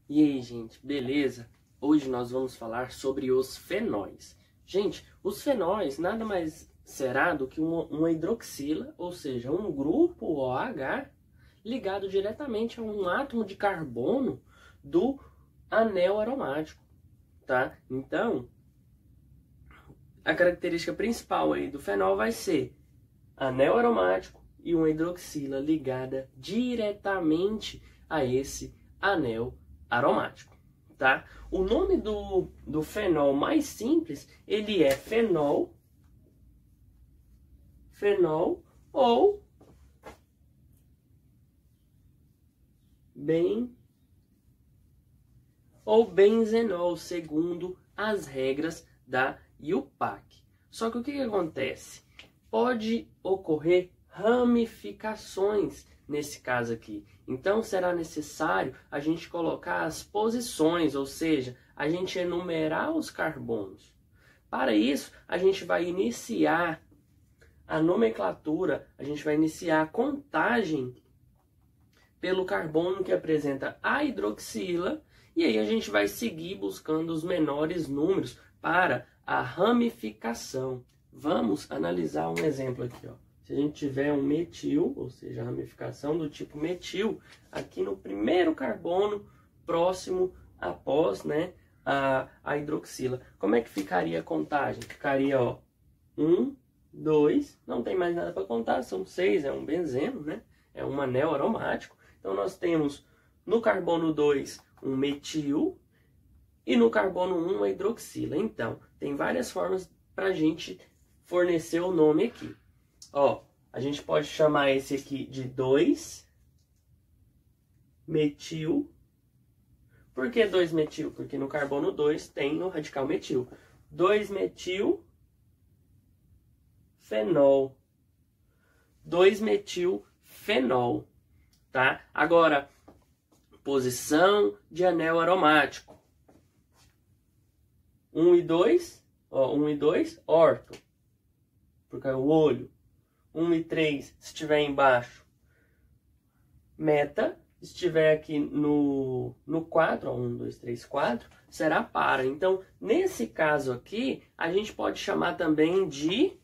E aí, gente, beleza? Hoje nós vamos falar sobre os fenóis. Gente, os fenóis nada mais será do que uma hidroxila, ou seja, um grupo OH ligado diretamente a um átomo de carbono do anel aromático, tá? Então, a característica principal aí do fenol vai ser anel aromático e uma hidroxila ligada diretamente a esse anel aromático, tá? O nome do fenol mais simples, ele é fenol ou benzenol, segundo as regras da IUPAC. Só que o que acontece? Pode ocorrer ramificações nesse caso aqui. Então será necessário a gente colocar as posições, ou seja, a gente enumerar os carbonos. Para isso, a gente vai iniciar a nomenclatura, a gente vai iniciar a contagem pelo carbono que apresenta a hidroxila, e aí a gente vai seguir buscando os menores números para a ramificação. Vamos analisar um exemplo aqui, ó. Se a gente tiver um metil, ou seja, a ramificação do tipo metil, aqui no primeiro carbono próximo após, né, a hidroxila. Como é que ficaria a contagem? Ficaria, ó, 1, 2, não tem mais nada para contar, são 6, é um benzeno, né? É um anel aromático. Então nós temos no carbono 2 um metil e no carbono 1 uma hidroxila. Então, tem várias formas para a gente fornecer o nome aqui. Ó, a gente pode chamar esse aqui de 2-metil. Por que 2-metil? Porque no carbono 2 tem o radical metil. 2-metil-fenol. 2-metil-fenol, tá? Agora, posição de anel aromático. 1 e 2, ó, 1 e 2, orto, porque é o olho. 1 e 3, se estiver embaixo, meta. Se estiver aqui no 4, ó, 1, 2, 3, 4, será para. Então, nesse caso aqui, a gente pode chamar também de,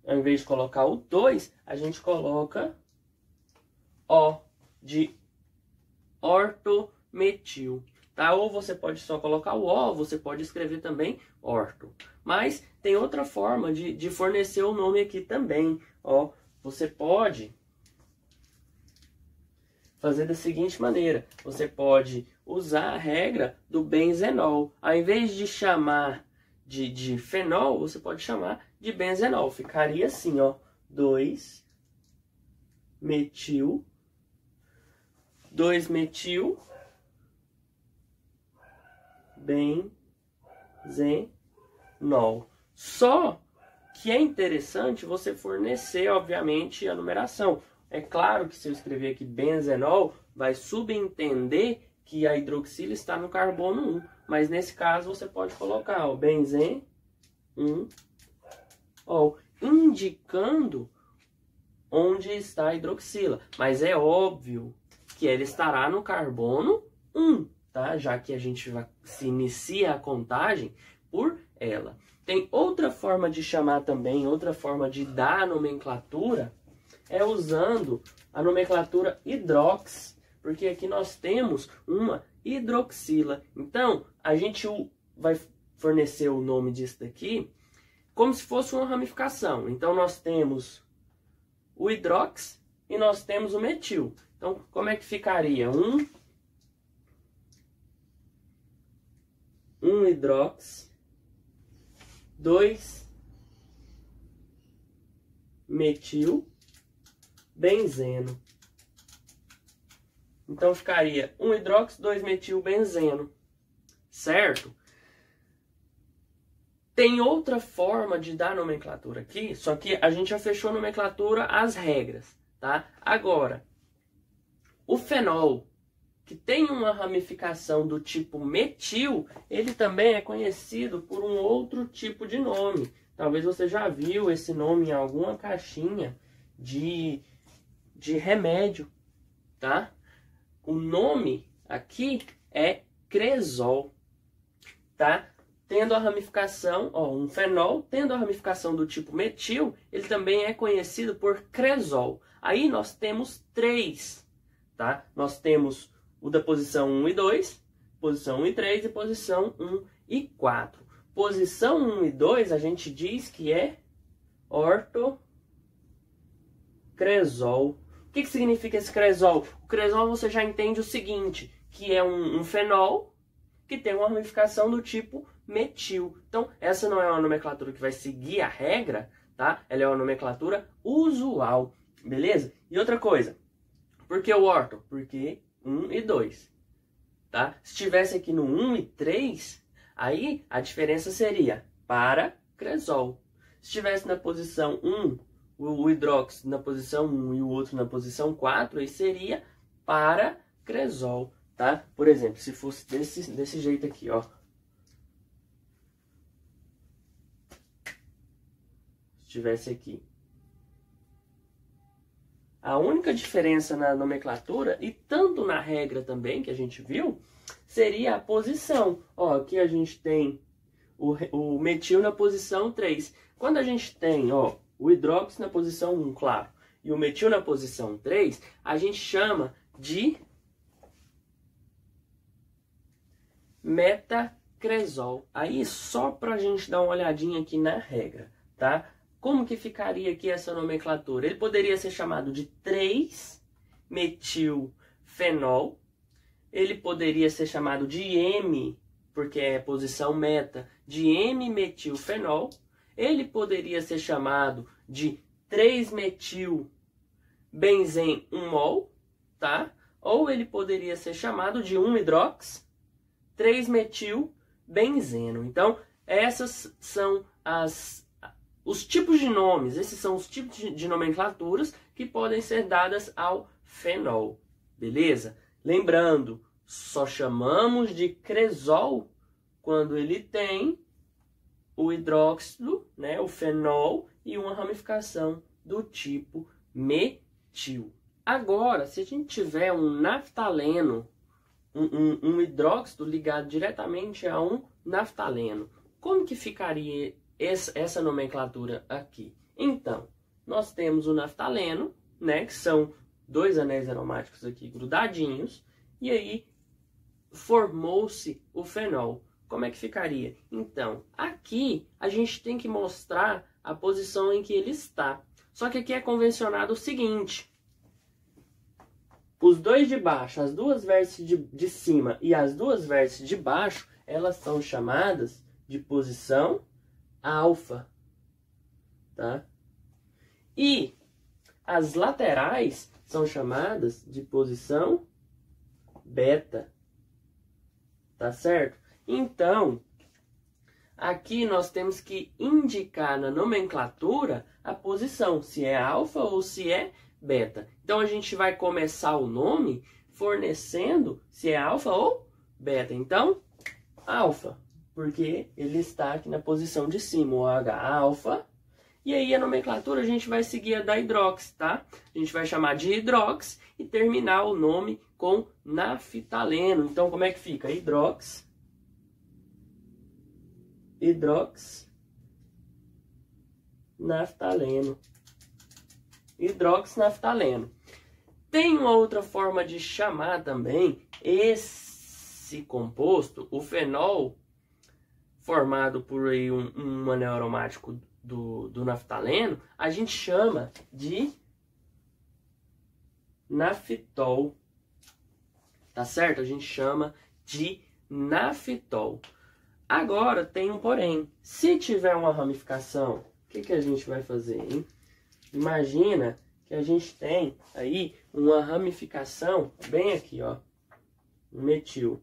ao invés de colocar o 2, a gente coloca O, de ortometil. Tá? Ou você pode só colocar o O, você pode escrever também orto. Mas tem outra forma de fornecer o nome aqui também. Ó, você pode fazer da seguinte maneira. Você pode usar a regra do benzenol. Ao invés de chamar de fenol, você pode chamar de benzenol. Ficaria assim, ó. 2-metil. 2-metil. Benzenol. Só que é interessante você fornecer, obviamente, a numeração. É claro que se eu escrever aqui benzenol, vai subentender que a hidroxila está no carbono 1. Mas nesse caso você pode colocar o benzen 1, ó, indicando onde está a hidroxila. Mas é óbvio que ela estará no carbono 1. Tá? Já que a gente se inicia a contagem por ela. Tem outra forma de chamar também, outra forma de dar a nomenclatura, é usando a nomenclatura hidrox, porque aqui nós temos uma hidroxila. Então, a gente vai fornecer o nome disso daqui como se fosse uma ramificação. Então, nós temos o hidrox e nós temos o metil. Então, como é que ficaria? 1 hidrox, 2 metil, benzeno. Então ficaria 1 hidrox, 2 metil, benzeno. Certo? Tem outra forma de dar nomenclatura aqui, só que a gente já fechou a nomenclatura, as regras, tá? Agora, o fenol que tem uma ramificação do tipo metil, ele também é conhecido por um outro tipo de nome. Talvez você já viu esse nome em alguma caixinha de remédio, tá? O nome aqui é cresol, tá? Tendo a ramificação, ó, um fenol, tendo a ramificação do tipo metil, ele também é conhecido por cresol. Aí nós temos 3, tá? Nós temos o da posição 1 e 2, posição 1 e 3 e posição 1 e 4. Posição 1 e 2 a gente diz que é ortocresol. O que significa esse cresol? O cresol você já entende o seguinte, que é um fenol que tem uma ramificação do tipo metil. Então, essa não é uma nomenclatura que vai seguir a regra, tá? Ela é uma nomenclatura usual, beleza? E outra coisa, por que o orto? Porque 1 e 2, tá? Se estivesse aqui no 1 e 3, aí a diferença seria para cresol. Se estivesse na posição 1, o hidróxido na posição 1 e o outro na posição 4, aí seria para cresol, tá? Por exemplo, se fosse desse jeito aqui, ó. Se estivesse aqui. A única diferença na nomenclatura, e tanto na regra também, que a gente viu, seria a posição. Ó, aqui a gente tem o metil na posição 3. Quando a gente tem, ó, o hidróxido na posição 1, claro, e o metil na posição 3, a gente chama de metacresol. Aí, só pra gente dar uma olhadinha aqui na regra, tá? Como que ficaria aqui essa nomenclatura? Ele poderia ser chamado de 3-metilfenol. Ele poderia ser chamado de M, porque é posição meta, de M-metilfenol. Ele poderia ser chamado de 3-metil-benzen-1-mol, tá? Ou ele poderia ser chamado de 1-hidrox 3-metil-benzeno. Então, essas são os tipos de nomes, esses são os tipos de nomenclaturas que podem ser dadas ao fenol, beleza? Lembrando, só chamamos de cresol quando ele tem o hidróxido, né, o fenol e uma ramificação do tipo metil. Agora, se a gente tiver um naftaleno, um hidróxido ligado diretamente a um naftaleno, como que ficaria essa nomenclatura aqui? Então, nós temos o naftaleno, né, que são 2 anéis aromáticos aqui grudadinhos, e aí formou-se o fenol. Como é que ficaria? Então, aqui a gente tem que mostrar a posição em que ele está. Só que aqui é convencionado o seguinte: os dois de baixo, as duas vértices de cima e as duas vértices de baixo, elas são chamadas de posição alfa, tá? E as laterais são chamadas de posição beta, tá certo? Então, aqui nós temos que indicar na nomenclatura a posição, se é alfa ou se é beta. Então, a gente vai começar o nome fornecendo se é alfa ou beta. Então, alfa, porque ele está aqui na posição de cima, o H alfa. E aí a nomenclatura a gente vai seguir a da hidrox, tá? A gente vai chamar de hidrox e terminar o nome com naftaleno. Então, como é que fica? Hidrox naftaleno. Hidroxnaftaleno. Tem uma outra forma de chamar também esse composto, o fenol, formado por aí um anel aromático do naftaleno, a gente chama de naftol. Tá certo? A gente chama de naftol. Agora tem um porém. Se tiver uma ramificação, o que a gente vai fazer, hein? Imagina que a gente tem aí uma ramificação bem aqui, ó. Metil.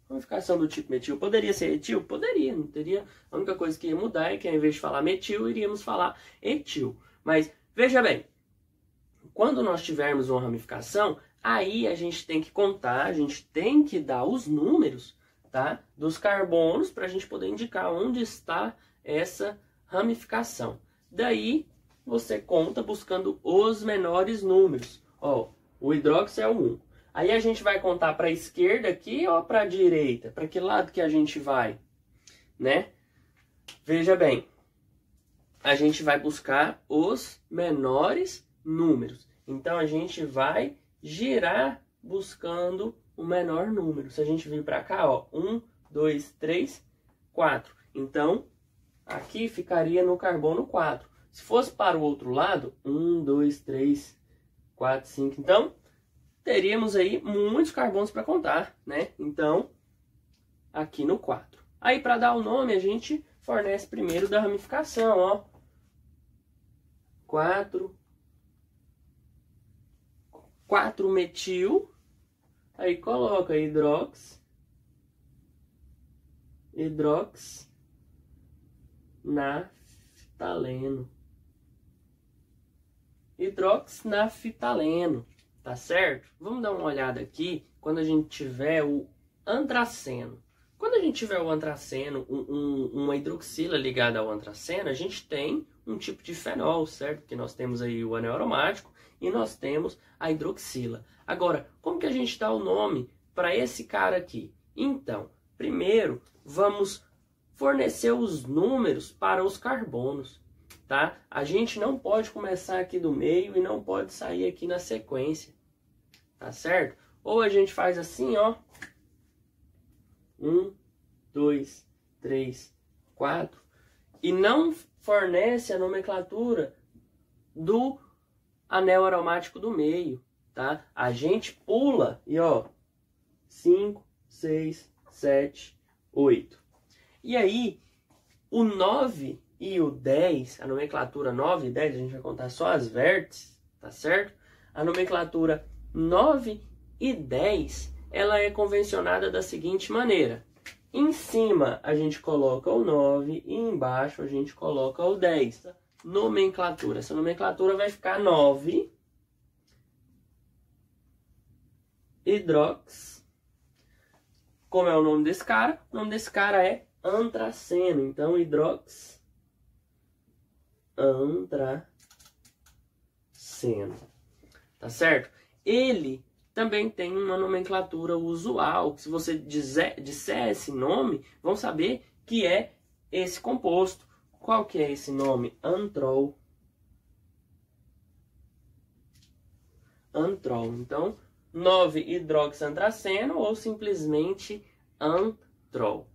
Ramificação do tipo metil. Poderia ser etil? Poderia, não teria. A única coisa que ia mudar é que ao invés de falar metil, iríamos falar etil. Mas veja bem, quando nós tivermos uma ramificação, aí a gente tem que contar, a gente tem que dar os números, tá, dos carbonos para a gente poder indicar onde está essa ramificação. Daí você conta buscando os menores números. Ó, o hidróxido é o 1. Aí a gente vai contar para a esquerda aqui ou para a direita? Para que lado que a gente vai, né? Veja bem, a gente vai buscar os menores números. Então a gente vai girar buscando o menor número. Se a gente vir para cá, ó, 1, 2, 3, 4. Então, aqui ficaria no carbono 4. Se fosse para o outro lado, 1, 2, 3, 4, 5. Então, teríamos aí muitos carbonos para contar, né? Então, aqui no 4. Aí, para dar o nome, a gente fornece primeiro da ramificação, ó. 4-metil. Aí coloca hidroxnaftaleno. Hidroxnaftaleno, tá certo? Vamos dar uma olhada aqui quando a gente tiver o antraceno. Quando a gente tiver o antraceno, uma hidroxila ligada ao antraceno, a gente tem um tipo de fenol, certo? Porque nós temos aí o anel aromático e nós temos a hidroxila. Agora, como que a gente dá o nome para esse cara aqui? Então, primeiro, vamos fornecer os números para os carbonos, tá? A gente não pode começar aqui do meio e não pode sair aqui na sequência, tá certo? Ou a gente faz assim, ó. 1, 2, 3, 4. E não fornece a nomenclatura do anel aromático do meio, tá? A gente pula e ó, 5, 6, 7, 8. E aí, o 9 e o 10, a nomenclatura 9 e 10, a gente vai contar só as vértices, tá certo? A nomenclatura 9 e 10, ela é convencionada da seguinte maneira. Em cima a gente coloca o 9 e embaixo a gente coloca o 10. Nomenclatura. Essa nomenclatura vai ficar 9 hidrox. Como é o nome desse cara? O nome desse cara é antraceno. Então, hidrox antraceno. Tá certo? Ele também tem uma nomenclatura usual. Se você disser esse nome, vão saber que é esse composto. Qual que é esse nome? Antrol. Antrol. Então, 9-hidroxantraceno ou simplesmente antrol.